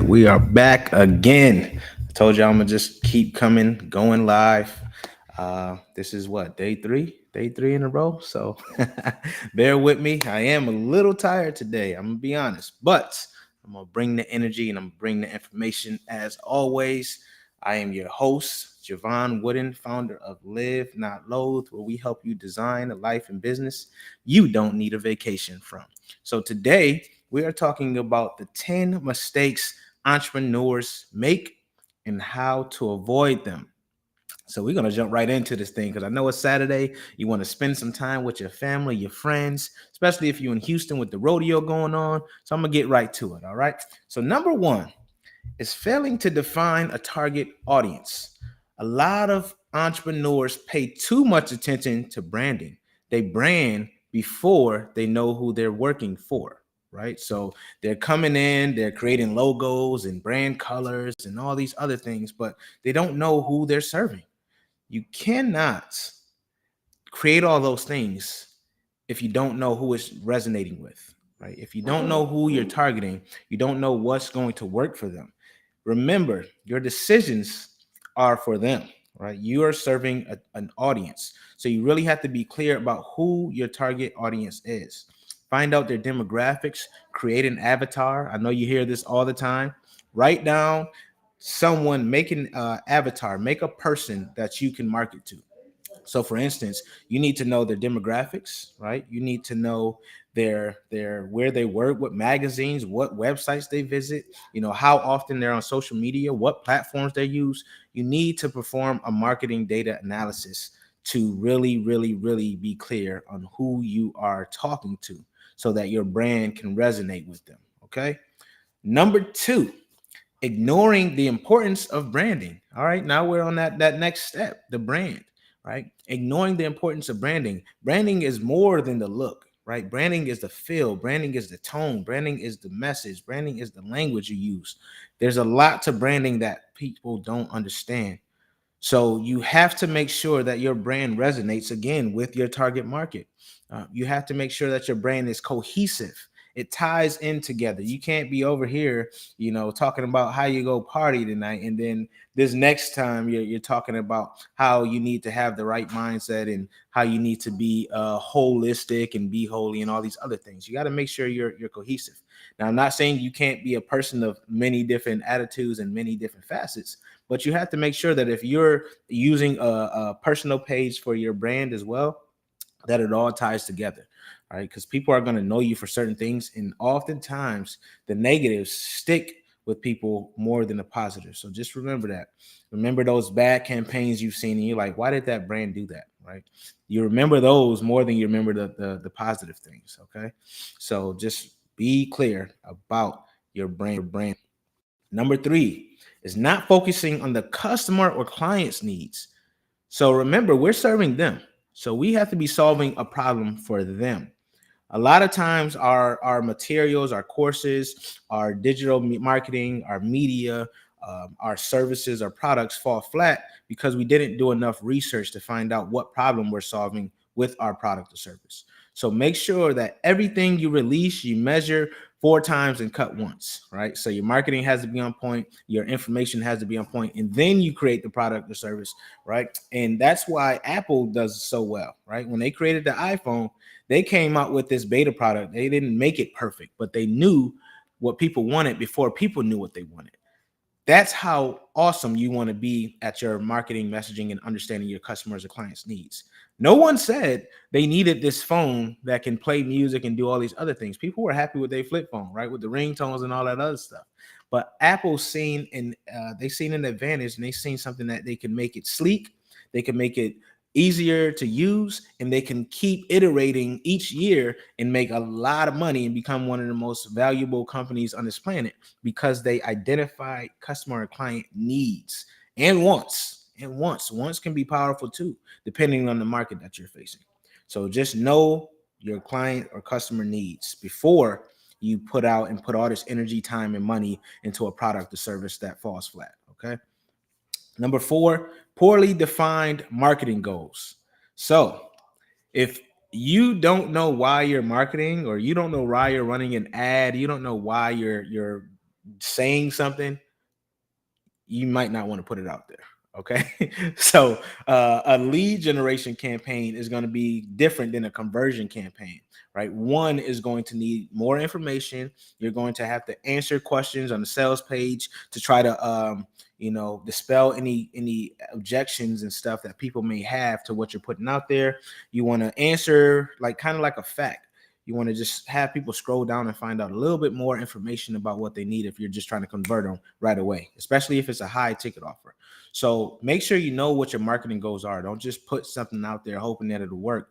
We are back again. I told you I'm gonna just keep coming, going live. This is what day three in a row. So bear with me. I am a little tired today. I'm gonna be honest, but I'm gonna bring the energy and I'm gonna bring the information as always. I am your host, Javon Wooden, founder of Live Not Loathe, where we help you design a life and business you don't need a vacation from. So today we are talking about the 10 mistakes entrepreneurs make and how to avoid them. So we're going to jump right into this thing because I know it's Saturday. You want to spend some time with your family, your friends, especially if you're in Houston with the rodeo going on. So I'm going to get right to it. All right. So number one is failing to define a target audience. A lot of entrepreneurs pay too much attention to branding. They brand before they know who they're working for, right? So they're coming in, they're creating logos and brand colors and all these other things, but they don't know who they're serving. You cannot create all those things if you don't know who it's resonating with, right? If you don't know who you're targeting, you don't know what's going to work for them. Remember, your decisions are for them, right? You are serving an audience. So you really have to be clear about who your target audience is. Find out their demographics, create an avatar. I know you hear this all the time. Write down someone, make an avatar, make a person that you can market to. So for instance, you need to know their demographics, right? You need to know their where they work, what magazines, what websites they visit, how often they're on social media, what platforms they use. You need to perform a marketing data analysis to really, really, really be clear on who you are talking to so that your brand can resonate with them. Okay. Number two, ignoring the importance of branding. All right, now we're on that next step, the brand, right? Ignoring the importance of branding. Branding is more than the look, right? Branding is the feel, branding is the tone, branding is the message, branding is the language you use. There's a lot to branding that people don't understand. So you have to make sure that your brand resonates again with your target market. You have to make sure that your brand is cohesive. It ties in together. You can't be over here, talking about how you go party tonight, and then this next time you're talking about how you need to have the right mindset and how you need to be holistic and be holy and all these other things. You got to make sure you're cohesive. Now, I'm not saying you can't be a person of many different attitudes and many different facets, but you have to make sure that if you're using a personal page for your brand as well, that it all ties together, right? Because people are going to know you for certain things, and oftentimes the negatives stick with people more than the positives. So just remember that. Remember those bad campaigns you've seen, and you're like, why did that brand do that, right? You remember those more than you remember the positive things. Okay, so just be clear about your brand. Number three is not focusing on the customer or client's needs. So remember, we're serving them. So we have to be solving a problem for them. A lot of times our materials, our courses, our digital marketing, our media, our services, our products fall flat because we didn't do enough research to find out what problem we're solving with our product or service. So make sure that everything you release, you measure four times and cut once, right? So your marketing has to be on point, your information has to be on point, and then you create the product or service, right? And that's why Apple does so well, right? When they created the iPhone, they came out with this beta product. They didn't make it perfect, but they knew what people wanted before people knew what they wanted. That's how awesome you want to be at your marketing, messaging, and understanding your customers or clients' needs. No one said they needed this phone that can play music and do all these other things. People were happy with their flip phone, right, with the ringtones and all that other stuff. But Apple's seen and they seen an advantage, and they seen something that they can make it sleek, they can make it easier to use, and they can keep iterating each year and make a lot of money and become one of the most valuable companies on this planet because they identify customer and client needs and wants. And wants can be powerful too, depending on the market that you're facing. So just know your client or customer needs before you put out and put all this energy, time, and money into a product or service that falls flat. Okay. Number four, poorly defined marketing goals. So if you don't know why you're marketing, or you don't know why you're running an ad, you don't know why you're saying something, you might not want to put it out there. Okay. So a lead generation campaign is going to be different than a conversion campaign, right? One is going to need more information. You're going to have to answer questions on the sales page to try to dispel any objections and stuff that people may have to what you're putting out there. You want to answer like kind of like a fact. You want to just have people scroll down and find out a little bit more information about what they need if you're just trying to convert them right away, especially if it's a high ticket offer. So make sure you know what your marketing goals are. Don't just put something out there hoping that it'll work.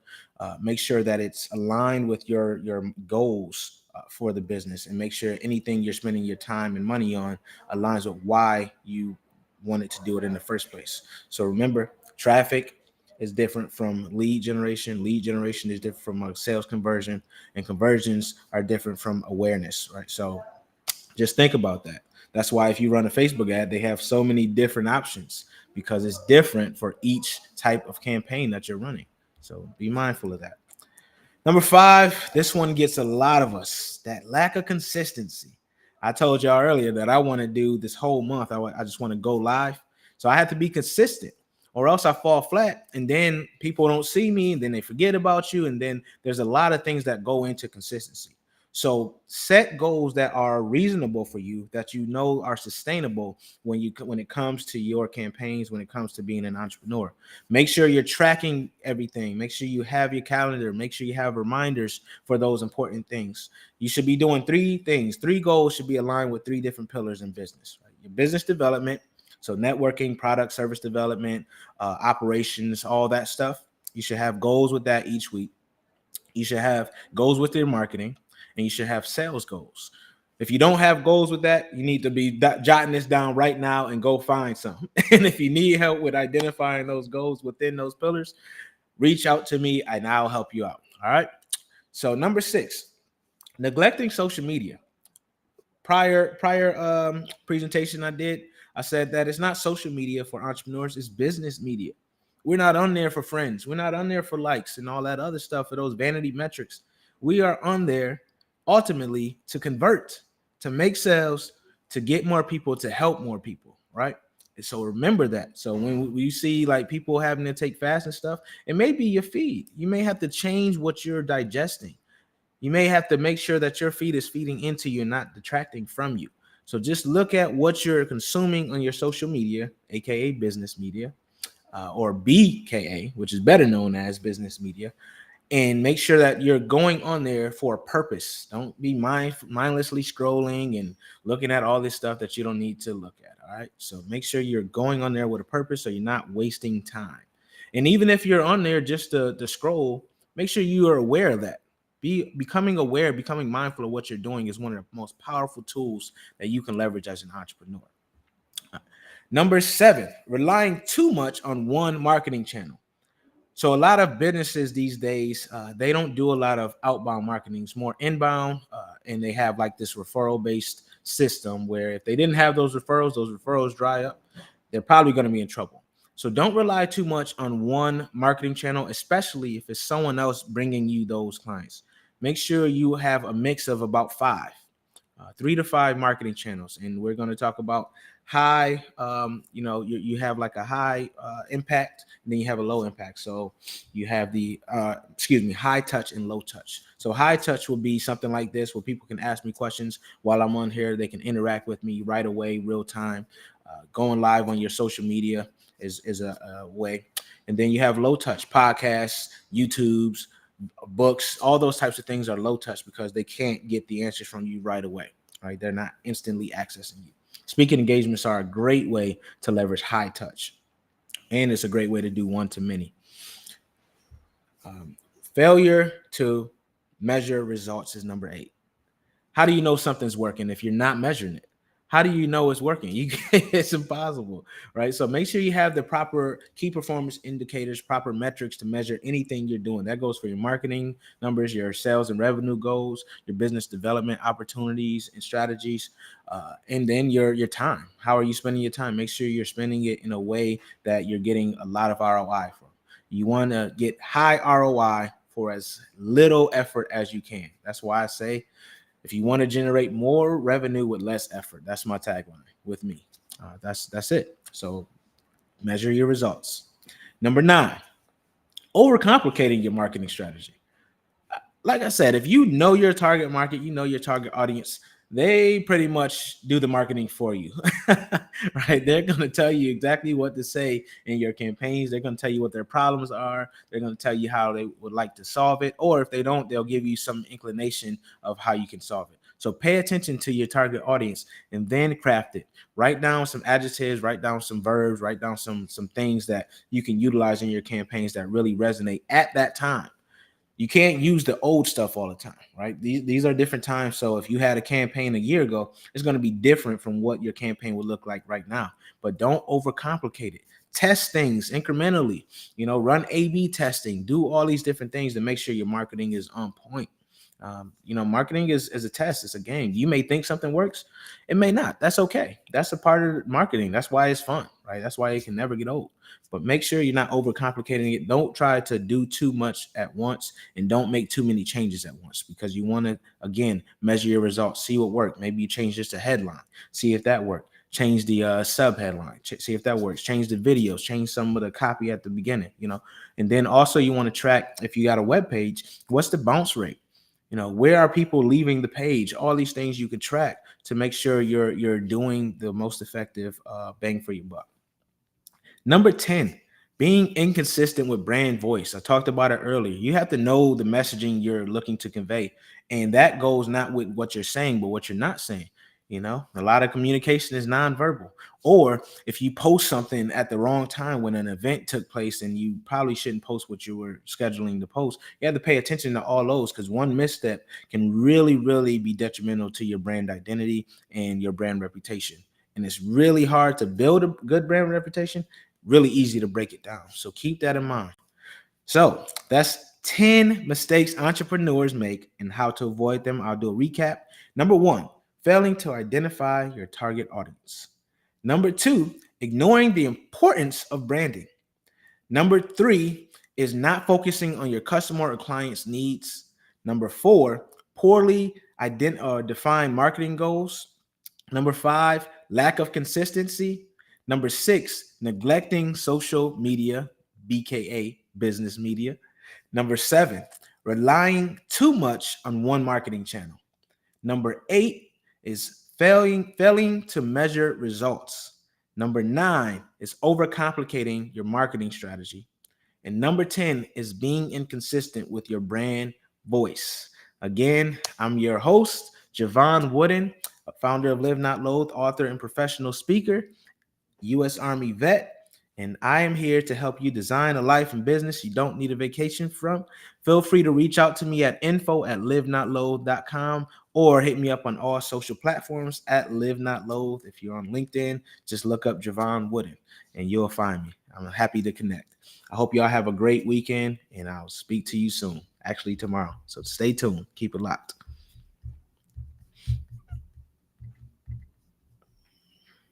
Make sure that it's aligned with your goals for the business, and make sure anything you're spending your time and money on aligns with why you wanted to do it in the first place. So remember, traffic is different from lead generation. Lead generation is different from a sales conversion, and conversions are different from awareness, right? So just think about that. That's why if you run a Facebook ad, they have so many different options because it's different for each type of campaign that you're running. So be mindful of that. Number 5, this one gets a lot of us, that lack of consistency. I told y'all earlier that I want to do this whole month. I just want to go live. So I have to be consistent or else I fall flat, and then people don't see me, and then they forget about you. And then there's a lot of things that go into consistency. So set goals that are reasonable for you, that you know are sustainable when it comes to your campaigns, when it comes to being an entrepreneur. Make sure you're tracking everything. Make sure you have your calendar. Make sure you have reminders for those important things. You should be doing 3 things. 3 goals should be aligned with 3 different pillars in business. Right? Your business development, so networking, product, service development, operations, all that stuff. You should have goals with that each week. You should have goals with your marketing, and you should have sales goals. If you don't have goals with that, you need to be jotting this down right now and go find some. And if you need help with identifying those goals within those pillars, reach out to me and I'll help you out. All right. So number 6, neglecting social media. Prior presentation I did, I said that it's not social media for entrepreneurs, it's business media. We're not on there for friends. We're not on there for likes and all that other stuff, for those vanity metrics. We are on there ultimately to convert, to make sales, to get more people, to help more people, right? And so remember that. So when you see like people having to take fast and stuff, it may be your feed. You may have to change what you're digesting. You may have to make sure that your feed is feeding into you and not detracting from you. So just look at what you're consuming on your social media, aka business media, or BKA, which is better known as business media, and make sure that you're going on there for a purpose. Don't be mindlessly scrolling and looking at all this stuff that you don't need to look at. All right. So make sure you're going on there with a purpose so you're not wasting time. And even if you're on there just to scroll, make sure you are aware of that. Becoming aware, becoming mindful of what you're doing is one of the most powerful tools that you can leverage as an entrepreneur. Number 7, relying too much on one marketing channel. So a lot of businesses these days, they don't do a lot of outbound marketing. It's more inbound, and they have like this referral-based system where if they didn't have those referrals dry up, they're probably going to be in trouble. So don't rely too much on one marketing channel, especially if it's someone else bringing you those clients. Make sure you have a mix of about 5. 3 to 5 marketing channels, and we're going to talk about high. You have like a high impact, and then you have a low impact. So you have the high touch and low touch. So high touch will be something like this, where people can ask me questions while I'm on here. They can interact with me right away, real time. Going live on your social media is a way. And then you have low touch podcasts, YouTubes, books. All those types of things are low touch because they can't get the answers from you right away. Right? They're not instantly accessing you. Speaking engagements are a great way to leverage high touch, and it's a great way to do one to many. Failure to measure results is number 8. How do you know something's working if you're not measuring it? How do you know it's working? It's impossible, right? So make sure you have the proper key performance indicators, proper metrics to measure anything you're doing. That goes for your marketing numbers, your sales and revenue goals, your business development opportunities and strategies, and then your time. How are you spending your time? Make sure you're spending it in a way that you're getting a lot of ROI from. You want to get high ROI for as little effort as you can. That's why I say If you want to generate more revenue with less effort, that's my tagline with me. That's it. So measure your results. Number 9, overcomplicating your marketing strategy. Like I said, if you know your target market, you know your target audience, they pretty much do the marketing for you, right? They're going to tell you exactly what to say in your campaigns. They're going to tell you what their problems are. They're going to tell you how they would like to solve it. Or if they don't, they'll give you some inclination of how you can solve it. So pay attention to your target audience and then craft it. Write down some adjectives, write down some verbs, write down some things that you can utilize in your campaigns that really resonate at that time. You can't use the old stuff all the time, right? These are different times. So if you had a campaign a year ago, it's going to be different from what your campaign would look like right now. But don't overcomplicate it. Test things incrementally, run A/B testing, do all these different things to make sure your marketing is on point. Marketing is a test. It's a game. You may think something works. It may not. That's okay. That's a part of marketing. That's why it's fun, right? That's why it can never get old. But make sure you're not overcomplicating it. Don't try to do too much at once, and don't make too many changes at once, because you want to, again, measure your results, see what worked. Maybe you change just a headline, see if that worked. Change the sub headline, see if that works. Change the videos, change some of the copy at the beginning, and then also you want to track, if you got a web page, what's the bounce rate? Where are people leaving the page? All these things you can track to make sure you're doing the most effective bang for your buck. Number 10, being inconsistent with brand voice. I talked about it earlier. You have to know the messaging you're looking to convey. And that goes not with what you're saying, but what you're not saying. A lot of communication is nonverbal. Or if you post something at the wrong time when an event took place and you probably shouldn't post what you were scheduling to post, you have to pay attention to all those, because one misstep can really, really be detrimental to your brand identity and your brand reputation. And it's really hard to build a good brand reputation, really easy to break it down. So keep that in mind. So that's 10 mistakes entrepreneurs make and how to avoid them. I'll do a recap. Number 1, failing to identify your target audience. Number 2, ignoring the importance of branding. Number 3 is not focusing on your customer or client's needs. Number 4, poorly defined marketing goals. Number 5, lack of consistency. Number 6, neglecting social media, BKA business media. Number 7, relying too much on one marketing channel. Number 8 is failing to measure results. Number 9 is overcomplicating your marketing strategy. And number 10 is being inconsistent with your brand voice. Again, I'm your host, Javon Wooden, founder of Live Not Loathe, author and professional speaker, U.S. Army vet, and I am here to help you design a life and business you don't need a vacation from. Feel free to reach out to me at info@livenotloathe.com or hit me up on all social platforms at Live Not Loathe. If you're on LinkedIn, just look up Javon Wooden and you'll find me. I'm happy to connect. I hope y'all have a great weekend, and I'll speak to you soon, actually tomorrow. So stay tuned. Keep it locked.